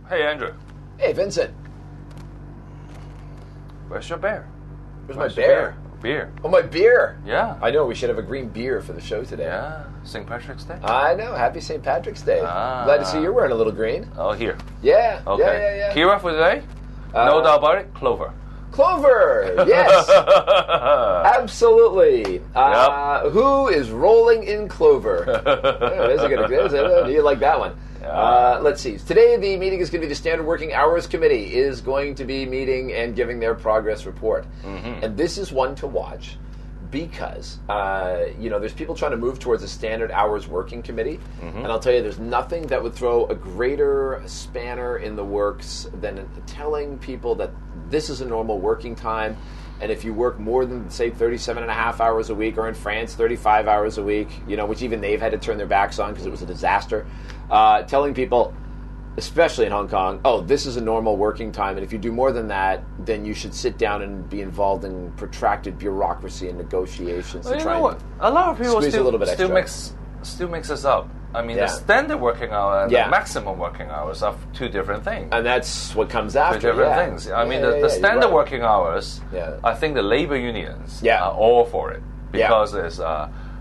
Hey, Andrew. Hey, Vincent. Where's your bear? Where's my bear? Beer. Oh, my beer. Yeah. I know, we should have a green beer for the show today. Yeah. St. Patrick's Day. I know. Happy St. Patrick's Day. Glad to see you're wearing a little green. Oh, here. Yeah. Okay. Yeah. Kira for today? No doubt about it. Clover. Clover. Yes. Absolutely. Yep. Who is rolling in clover? Do you like that one? Let's see. Today the meeting is going to be the Standard Working Hours Committee is going to be meeting and giving their progress report. Mm-hmm. And this is one to watch because, there's people trying to move towards a standard hours working committee. Mm-hmm. And I'll tell you, there's nothing that would throw a greater spanner in the works than telling people that this is a normal working time. And if you work more than, say, 37 and a half hours a week, or in France, 35 hours a week, which even they've had to turn their backs on because it was a disaster, telling people, especially in Hong Kong, this is a normal working time, and if you do more than that, then you should sit down and be involved in protracted bureaucracy and negotiations. Well, you know what? A lot of people still mix this up. I mean, the standard working hour and the maximum working hours are two different things. And that's what comes after. Two different things. I mean, the standard working hours, I think the labor unions are all for it. Because there's,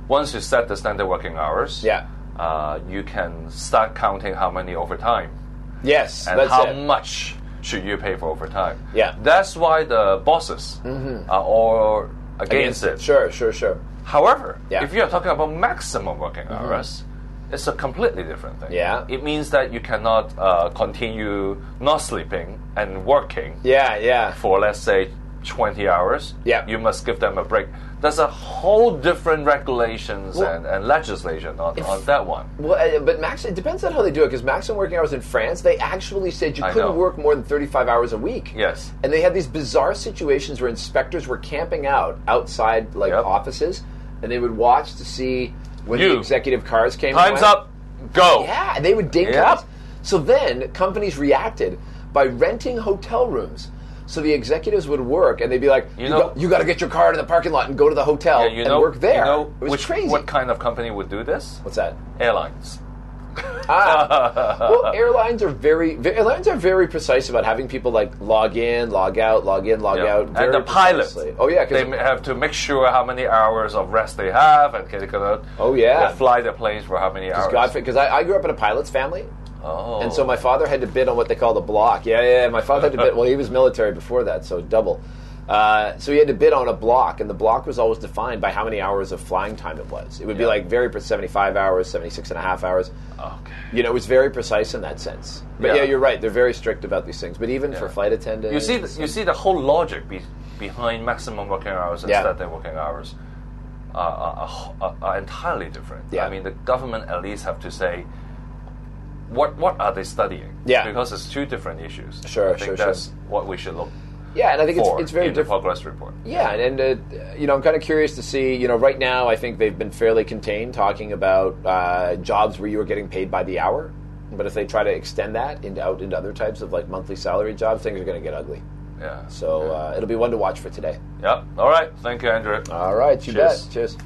once you set the standard working hours, you can start counting how many overtime. Yes, and that's how much should you pay for overtime. Yeah. That's why the bosses are all against it. Sure. However, if you're talking about maximum working hours, it's a completely different thing. Yeah. It means that you cannot continue not sleeping and working for, let's say, 20 hours. Yeah. You must give them a break. There's a whole different regulations and legislation on that one. Well, but it depends on how they do it, because maximum working hours in France, they actually said you couldn't work more than 35 hours a week. Yes. And they had these bizarre situations where inspectors were camping out outside offices, and they would watch to see when the executive cars came. Time's up. Go. Yeah, and they would ding companies. So then companies reacted by renting hotel rooms. So the executives would work, and they'd be like, you got to get your car to the parking lot and go to the hotel and work there. It was crazy. What kind of company would do this? What's that? Airlines. Well, airlines are very precise about having people log in, log out, log in, log out. And the pilots. They have to make sure how many hours of rest they have, and they fly the planes for how many hours. Because I grew up in a pilot's family. Oh. And so my father had to bid on what they called a block. Yeah. My father had to bid. Well, he was military before that, so double. So he had to bid on a block, and the block was always defined by how many hours of flying time it was. It would be 75 hours, 76 and a half hours. Okay. It was very precise in that sense. But you're right. They're very strict about these things. But even for flight attendants, you see the whole logic behind maximum working hours and standard working hours are entirely different. Yeah. I mean, the government at least have to say, what are they studying? Yeah. Because it's two different issues. Sure. That's what we should look. Yeah, and I think it's very different. The progress report. Yeah, and I'm kind of curious to see. Right now I think they've been fairly contained, talking about jobs where you are getting paid by the hour. But if they try to extend that into other types of monthly salary jobs, things are going to get ugly. Yeah. So it'll be one to watch for today. Yep. All right. Thank you, Andrew. All right. You bet. Cheers.